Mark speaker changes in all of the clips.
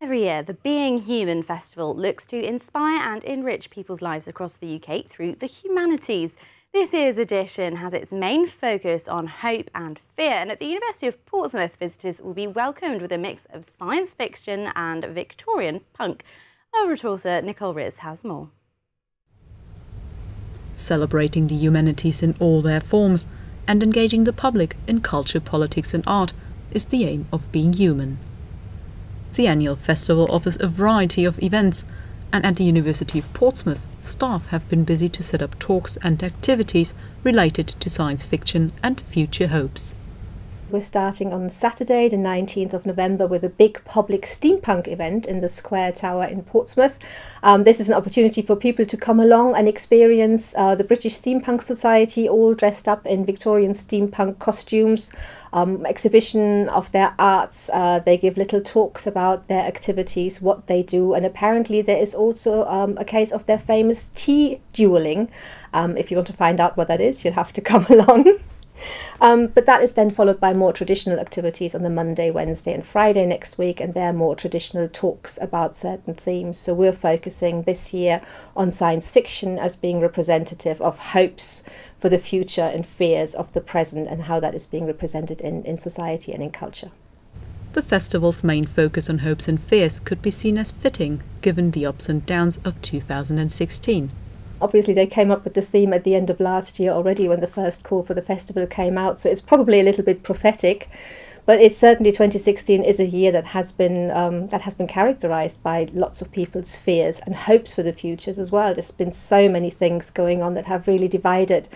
Speaker 1: Every year, the Being Human Festival looks to inspire and enrich people's lives across the UK through the humanities. This year's edition has its main focus on hope and fear, and at the University of Portsmouth, visitors will be welcomed with a mix of science fiction and Victorian punk. Our reporter Nicole Ris has more.
Speaker 2: Celebrating the humanities in all their forms and engaging the public in culture, politics and art is the aim of Being Human. The annual festival offers a variety of events, and at the University of Portsmouth, staff have been busy to set up talks and activities related to science fiction and future hopes.
Speaker 3: We're starting on Saturday, the 19th of November, with a big public steampunk event in the Square Tower in Portsmouth. This is an opportunity for people to come along and experience the British Steampunk Society, all dressed up in Victorian steampunk costumes, exhibition of their arts. They give little talks about their activities, what they do, and apparently there is also a case of their famous tea dueling. If you want to find out what that is, you'll have to come along. But that is then followed by more traditional activities on the Monday, Wednesday and Friday next week, and they're more traditional talks about certain themes. So we're focusing this year on science fiction as being representative of hopes for the future and fears of the present, and how that is being represented in society and in culture.
Speaker 2: The festival's main focus on hopes and fears could be seen as fitting, given the ups and downs of 2016.
Speaker 3: Obviously, they came up with the theme at the end of last year already when the first call for the festival came out, so it's probably a little bit prophetic. But it's certainly 2016 is a year that has been characterised by lots of people's fears and hopes for the futures as well. There's been so many things going on that have really divided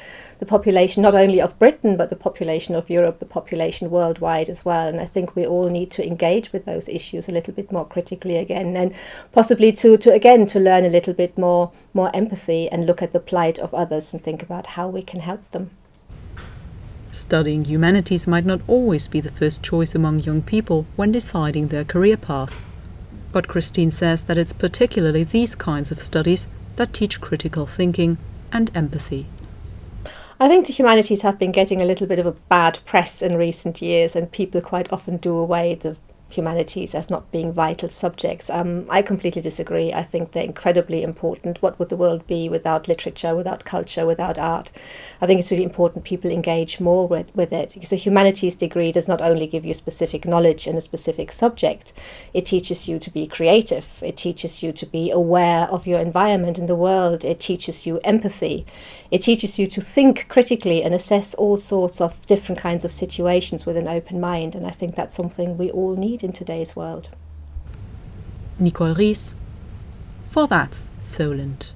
Speaker 3: the population, not only of Britain, but the population of Europe, the population worldwide as well. And I think we all need to engage with those issues a little bit more critically again, and possibly to learn a little bit more empathy and look at the plight of others and think about how we can help them.
Speaker 2: Studying humanities might not always be the first choice among young people when deciding their career path. But Christine says that it's particularly these kinds of studies that teach critical thinking and empathy.
Speaker 3: I think the humanities have been getting a little bit of a bad press in recent years, and people quite often do away the humanities as not being vital subjects. I completely disagree. I think they're incredibly important. What would the world be without literature, without culture, without art? I think it's really important people engage more with it, because a humanities degree does not only give you specific knowledge in a specific subject, it teaches you to be creative, it teaches you to be aware of your environment and the world, it teaches you empathy, it teaches you to think critically and assess all sorts of different kinds of situations with an open mind, and I think that's something we all need in today's world.
Speaker 2: Nicole Ris, for That's Solent.